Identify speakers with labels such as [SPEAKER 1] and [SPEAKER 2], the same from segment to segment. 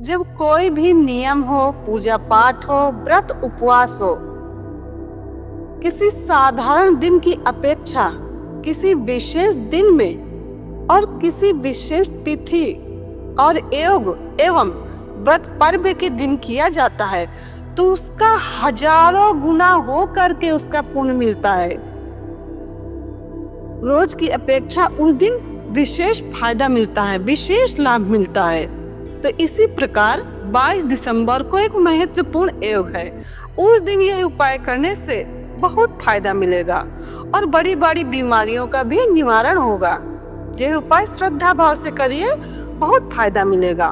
[SPEAKER 1] जब कोई भी नियम हो, पूजा पाठ हो, व्रत उपवास हो, किसी साधारण दिन की अपेक्षा किसी विशेष दिन में और किसी विशेष तिथि और योग एवं व्रत पर्व के दिन किया जाता है तो उसका हजारों गुना हो करके उसका पुण्य मिलता है। रोज की अपेक्षा उस दिन विशेष फायदा मिलता है, विशेष लाभ मिलता है। तो इसी प्रकार 22 दिसंबर को एक महत्वपूर्ण योग है। उस दिन यह उपाय करने से बहुत फायदा मिलेगा और बड़ी बड़ी बीमारियों का भी निवारण होगा। यह उपाय श्रद्धा भाव से करिए, बहुत फायदा मिलेगा।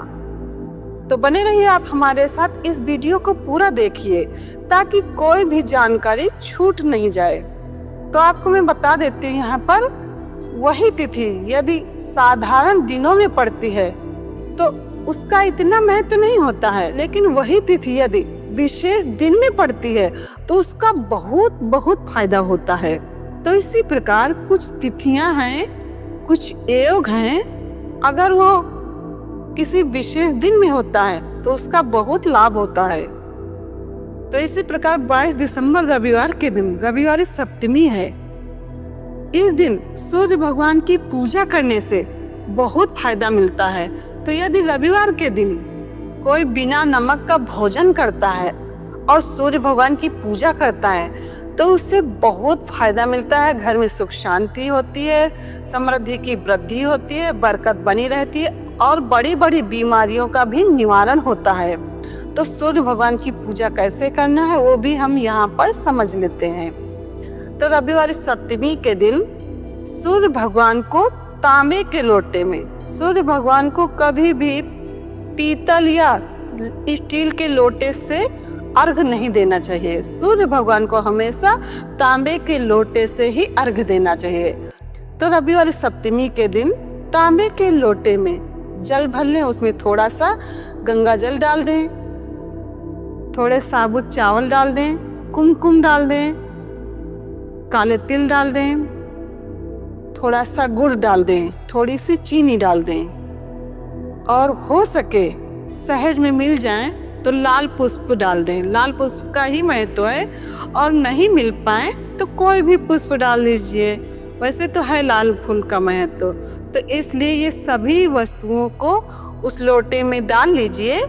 [SPEAKER 1] तो बने रहिए आप हमारे साथ, इस वीडियो को पूरा देखिए ताकि कोई भी जानकारी छूट नहीं जाए। तो आपको मैं बता देती हूँ, यहाँ पर वही तिथि यदि साधारण दिनों में पड़ती है तो उसका इतना महत्व नहीं होता है, लेकिन वही तिथि यदि विशेष दिन में पड़ती है तो उसका बहुत बहुत फायदा होता है। तो इसी प्रकार कुछ तिथियां हैं, कुछ योग हैं, अगर वो किसी विशेष दिन में होता है तो उसका बहुत लाभ होता है। तो इसी प्रकार 22 दिसंबर रविवार के दिन, रविवार सप्तमी है, इस दिन सूर्य भगवान की पूजा करने से बहुत फायदा मिलता है। तो यदि रविवार के दिन कोई बिना नमक का भोजन करता है और सूर्य भगवान की पूजा करता है तो उससे बहुत फायदा मिलता है। घर में सुख शांति होती है, समृद्धि की वृद्धि होती है, बरकत बनी रहती है और बड़ी बड़ी बीमारियों का भी निवारण होता है। तो सूर्य भगवान की पूजा कैसे करना है वो भी हम यहाँ पर समझ लेते हैं। तो रविवार सप्तमी के दिन सूर्य भगवान को तांबे के लोटे में, सूर्य भगवान को कभी भी पीतल या स्टील के लोटे से अर्घ नहीं देना चाहिए। सूर्य भगवान को हमेशा तांबे के लोटे से ही अर्घ देना चाहिए। तो रविवार सप्तमी के दिन तांबे के लोटे में जल भर लें, उसमें थोड़ा सा गंगा जल डाल दें, थोड़े साबुत चावल डाल दें, कुमकुम डाल दें, काले तिल डाल दें, थोड़ा सा गुड़ डाल दें, थोड़ी सी चीनी डाल दें और हो सके सहज में मिल जाए तो लाल पुष्प डाल दें। लाल पुष्प का ही महत्व है और नहीं मिल पाए तो कोई भी पुष्प डाल लीजिए, वैसे तो है लाल फूल का महत्व। तो इसलिए ये सभी वस्तुओं को उस लोटे में डाल लीजिए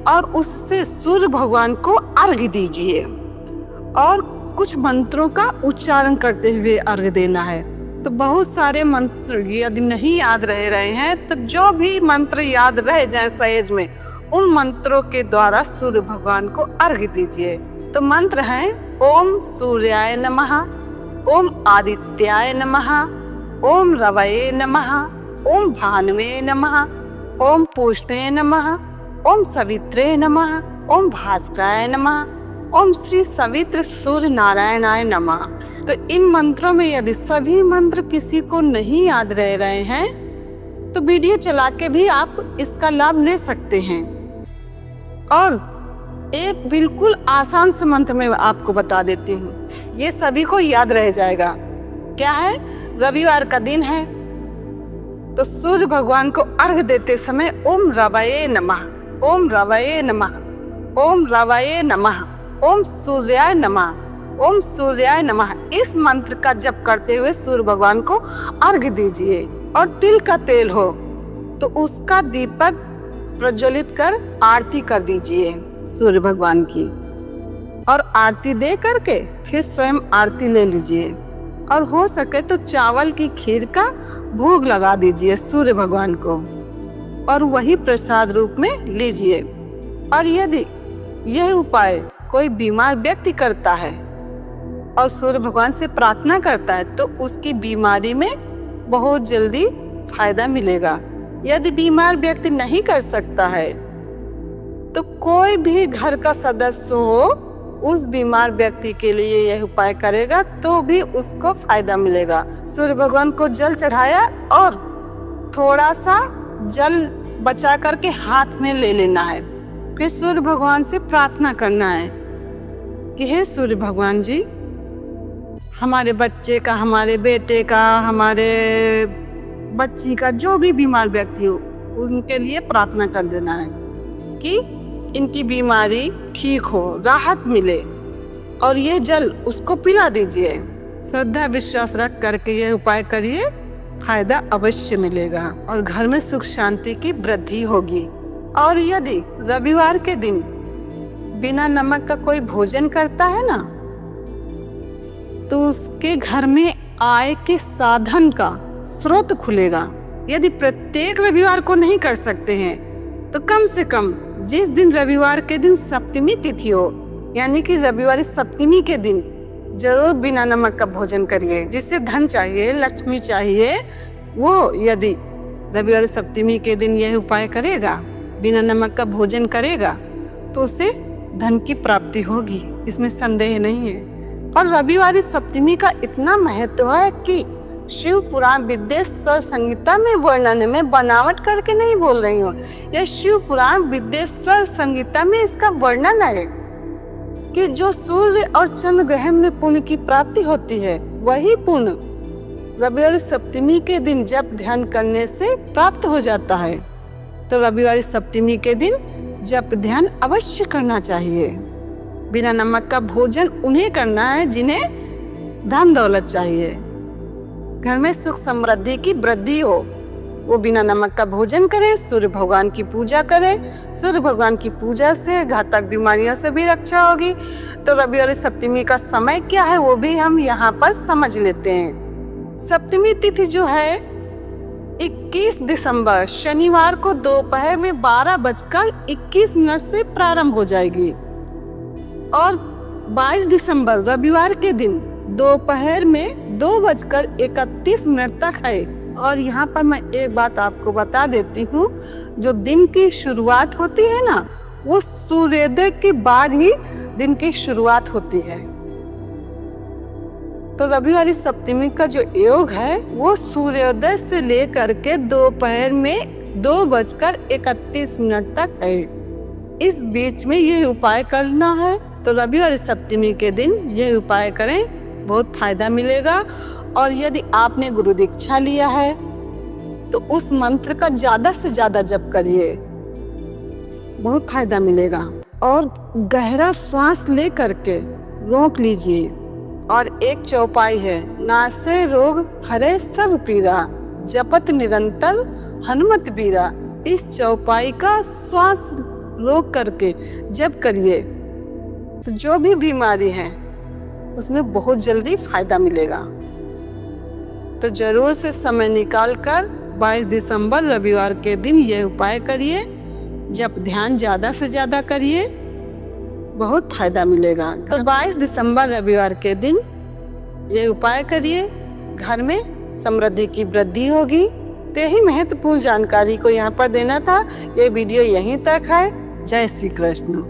[SPEAKER 1] और उससे सूर्य भगवान को अर्घ दीजिए और कुछ मंत्रों का उच्चारण करते हुए अर्घ देना है। तो बहुत सारे मंत्र यदि नहीं याद रहे हैं तो जो भी मंत्र याद रह जाए सहज में, उन मंत्रों के द्वारा सूर्य भगवान को अर्घ दीजिए। तो मंत्र है ओम सूर्याय नमः, ओम आदित्याय नमः, ओम रवये नमः, ओम भानवे नमः, ओम पूष्णे नमः, ओम सवित्रे नमः, ओम भास्कराय नमः, ओम श्री सवित्र सूर्य नारायणाय नमः। तो इन मंत्रों में यदि सभी मंत्र किसी को नहीं याद रह रहे हैं तो वीडियो चला के भी आप इसका लाभ ले सकते हैं। और एक बिल्कुल आसान से मंत्र मैं आपको बता देती हूँ, ये सभी को याद रह जाएगा। क्या है? रविवार का दिन है तो सूर्य भगवान को अर्घ देते समय ओम रवये नमः, ओम रवये नमः, ओम रवये नमः, ओम सूर्याय नमः, ओम सूर्याय नमः, इस मंत्र का जप करते हुए सूर्य भगवान को अर्घ दीजिए। और तिल का तेल हो तो उसका दीपक प्रज्वलित कर आरती कर दीजिए सूर्य भगवान की, और आरती दे करके फिर स्वयं आरती ले लीजिए। और हो सके तो चावल की खीर का भोग लगा दीजिए सूर्य भगवान को और वही प्रसाद रूप में लीजिए। और यदि यह उपाय कोई बीमार व्यक्ति करता है और सूर्य भगवान से प्रार्थना करता है तो उसकी बीमारी में बहुत जल्दी फायदा मिलेगा। यदि बीमार व्यक्ति नहीं कर सकता है तो कोई भी घर का सदस्य हो उस बीमार व्यक्ति के लिए यह उपाय करेगा तो भी उसको फायदा मिलेगा। सूर्य भगवान को जल चढ़ाया और थोड़ा सा जल बचा करके हाथ में ले लेना है, फिर सूर्य भगवान से प्रार्थना करना है कि हे सूर्य भगवान जी, हमारे बच्चे का, हमारे बेटे का, हमारे बच्ची का, जो भी बीमार व्यक्ति हो उनके लिए प्रार्थना कर देना है। कि इनकी बीमारी ठीक हो, राहत मिले, और ये जल उसको पिला दीजिए। श्रद्धा विश्वास रख करके ये उपाय करिए, फायदा अवश्य मिलेगा और घर में सुख शांति की वृद्धि होगी। और यदि रविवार के दिन बिना नमक का कोई भोजन करता है ना, तो उसके घर में आय के साधन का स्रोत खुलेगा। यदि प्रत्येक रविवार को नहीं कर सकते हैं तो कम से कम जिस दिन रविवार के दिन सप्तमी तिथि हो, यानी कि रविवार सप्तमी के दिन जरूर बिना नमक का भोजन करिए। जिससे धन चाहिए, लक्ष्मी चाहिए, वो यदि रविवार सप्तमी के दिन यह उपाय करेगा, बिना नमक का भोजन करेगा, तो उसे धन की प्राप्ति होगी, इसमें संदेह नहीं है। और रविवार सप्तमी का इतना महत्व है कि शिव पुराण विद्येश्वर संहिता में वर्णन में बनावट करके नहीं बोल रही हूँ, यह शिव पुराण विद्येश्वर संहिता में इसका वर्णन है कि जो सूर्य और चंद्र ग्रहण में पुण्य की प्राप्ति होती है, वही पुण्य रविवार सप्तमी के दिन जप ध्यान करने से प्राप्त हो जाता है। तो रविवार सप्तमी के दिन जप ध्यान अवश्य करना चाहिए। बिना नमक का भोजन उन्हें करना है जिन्हें धन दौलत चाहिए, घर में सुख समृद्धि की वृद्धि हो, वो बिना नमक का भोजन करें, सूर्य भगवान की पूजा करें। सूर्य भगवान की पूजा से घातक बीमारियों से भी रक्षा होगी। तो रविवार सप्तमी का समय क्या है वो भी हम यहाँ पर समझ लेते हैं। सप्तमी तिथि जो है 21 दिसंबर शनिवार को दोपहर में 12:21 से प्रारंभ हो जाएगी और 22 दिसंबर रविवार के दिन दोपहर में 2:31 तक है। और यहाँ पर मैं एक बात आपको बता देती हूँ, जो दिन की शुरुआत होती है ना, वो सूर्योदय के बाद ही दिन की शुरुआत होती है। तो रविवार सप्तमी का जो योग है वो सूर्योदय से लेकर के दोपहर में 2:31 तक है। इस बीच में ये उपाय करना है। तो रविवार सप्तमी के दिन ये उपाय करें, बहुत फायदा मिलेगा। और यदि आपने गुरु दीक्षा लिया है तो उस मंत्र का ज्यादा से ज्यादा जप करिए, बहुत फायदा मिलेगा। और गहरा सांस ले करके रोक लीजिए। और एक चौपाई है, नासे रोग हरे सब पीरा, जपत निरंतर हनुमत बीरा। इस चौपाई का श्वास रोक करके जप करिए तो जो भी बीमारी है उसमें बहुत जल्दी फायदा मिलेगा। तो जरूर से समय निकाल कर 22 दिसंबर रविवार के दिन यह उपाय करिए, जप ध्यान ज्यादा से ज्यादा करिए, बहुत फायदा मिलेगा। तो 22 दिसंबर रविवार के दिन ये उपाय करिए, घर में समृद्धि की वृद्धि होगी। तो यही महत्वपूर्ण जानकारी को यहाँ पर देना था। ये वीडियो यहीं तक है। जय श्री कृष्ण।